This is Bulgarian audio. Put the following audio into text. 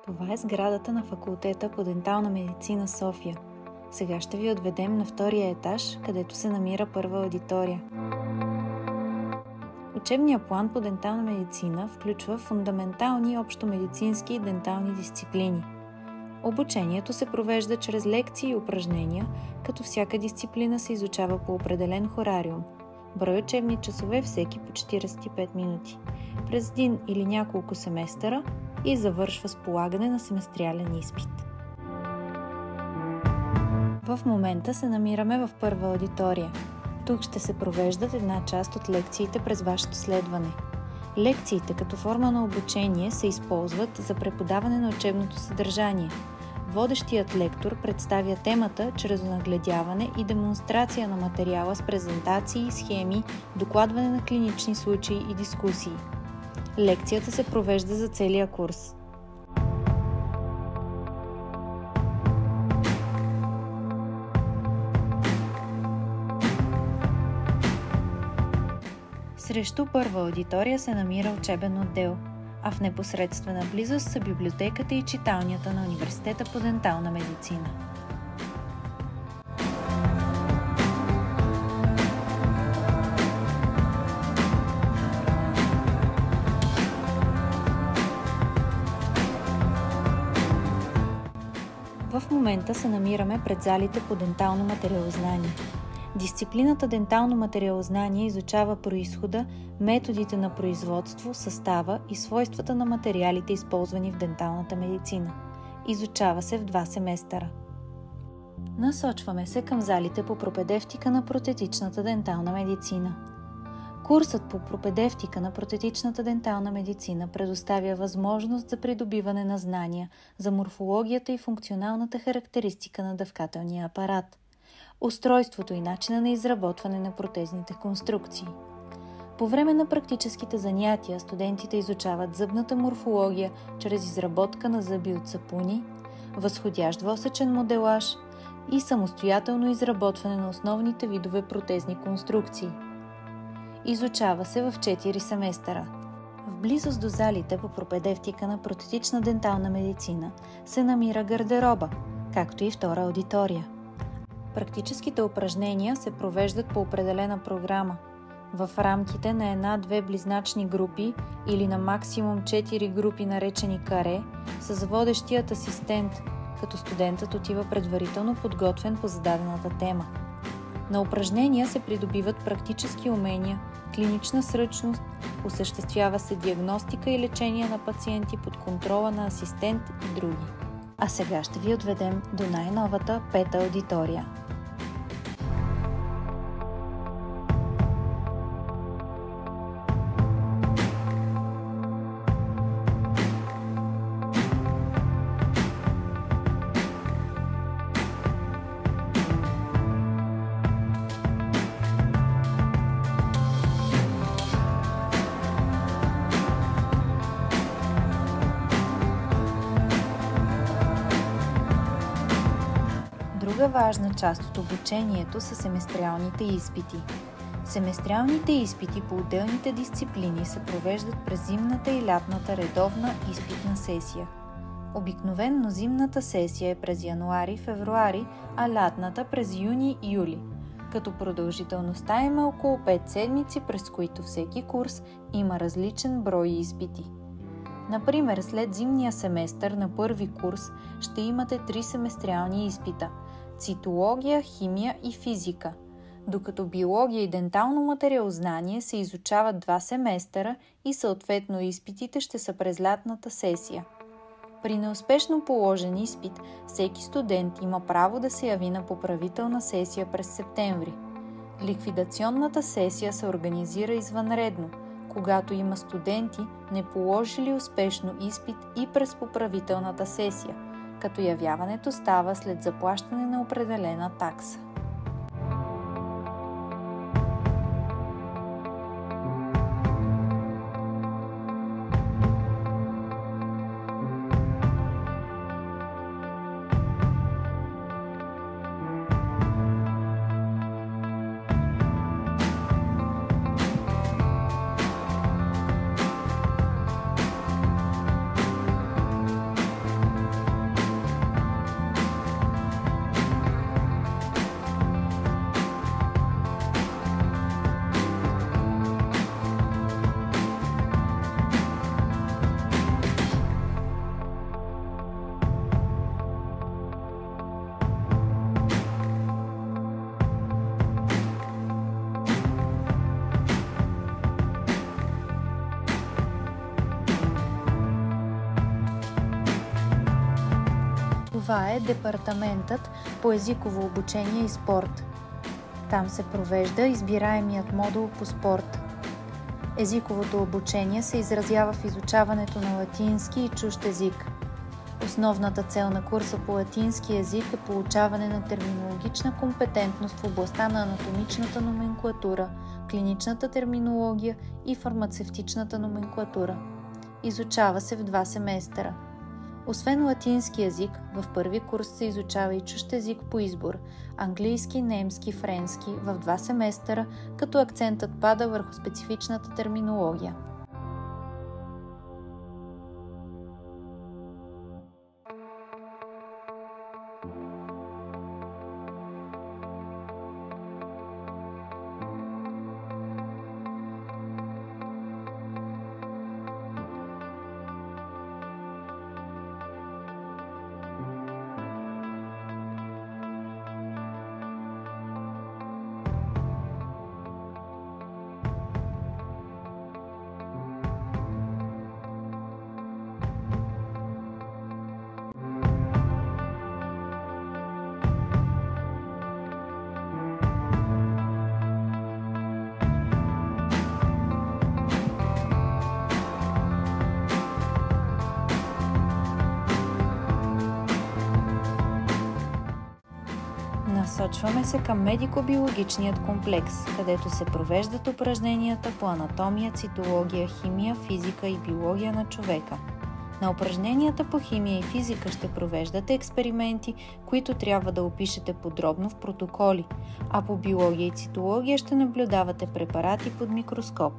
Това е сградата на факултета по дентална медицина София. Сега ще ви отведем на втория етаж, където се намира първа аудитория. Учебният план по дентална медицина включва фундаментални общомедицински и дентални дисциплини. Обучението се провежда чрез лекции и упражнения, като всяка дисциплина се изучава по определен хорариум. Брой учебни часове всеки по 45 минути, през един или няколко семестъра и завършва с полагане на семестриален изпит. В момента се намираме в първа аудитория. Тук ще се провеждат една част от лекциите през вашето следване. Лекциите като форма на обучение се използват за преподаване на учебното съдържание. Водещият лектор представя темата чрез нагледяване и демонстрация на материала с презентации, схеми, докладване на клинични случаи и дискусии. Лекцията се провежда за целия курс. Срещу първа аудитория се намира учебен отдел, а в непосредствена близост са библиотеката и читалнята на Университета по дентална медицина. В момента се намираме пред залите по дентално материалознание. Дисциплината дентално материалознание изучава произхода, методите на производство, състава и свойствата на материалите, използвани в денталната медицина. Изучава се в 2 семестъра. Насочваме се към залите по пропедевтика на протетичната дентална медицина. Курсът по пропедевтика на протетичната дентална медицина предоставя възможност за придобиване на знания за морфологията и функционалната характеристика на дъвкателния апарат, устройството и начина на изработване на протезните конструкции. По време на практическите занятия студентите изучават зъбната морфология чрез изработка на зъби от сапуни, възходящ двосечен моделаж и самостоятелно изработване на основните видове протезни конструкции. Изучава се в 4 семестъра. В близост до залите по пропедевтика на протетична дентална медицина се намира гардероба, както и втора аудитория. Практическите упражнения се провеждат по определена програма, в рамките на 1-2 близначни групи или на максимум 4 групи, наречени каре, с водещият асистент, като студентът отива предварително подготвен по зададената тема. На упражнения се придобиват практически умения, клинична сръчност, осъществява се диагностика и лечение на пациенти под контрола на асистент и други. А сега ще ви отведем до най-новата 5-та аудитория. Друга важна част от обучението са семестриалните изпити. Семестриалните изпити по отделните дисциплини се провеждат през зимната и лятната редовна изпитна сесия. Обикновено зимната сесия е през януари-февруари, а лятната през юни-юли, като продължителността има около 5 седмици, през които всеки курс има различен брой изпити. Например, след зимния семестър на първи курс ще имате 3 семестриални изпита – цитология, химия и физика, докато биология и дентално материалознание се изучават 2 семестъра и съответно изпитите ще са през лятната сесия. При неуспешно положен изпит, всеки студент има право да се яви на поправителна сесия през септември. Ликвидационната сесия се организира извънредно, когато има студенти, не положили успешно изпит и през поправителната сесия, като явяването става след заплащане на определена такса. Това е департаментът по езиково обучение и спорт. Там се провежда избираемият модул по спорт. Езиковото обучение се изразява в изучаването на латински и чужд език. Основната цел на курса по латински език е получаване на терминологична компетентност в областта на анатомичната номенклатура, клиничната терминология и фармацевтичната номенклатура. Изучава се в 2 семестъра. Освен латински език, в първи курс се изучава и чужд език по избор – английски, немски, френски в 2 семестъра, като акцентът пада върху специфичната терминология. Насочваме се към медико-биологичният комплекс, където се провеждат упражненията по анатомия, цитология, химия, физика и биология на човека. На упражненията по химия и физика ще провеждате експерименти, които трябва да опишете подробно в протоколи, а по биология и цитология ще наблюдавате препарати под микроскоп.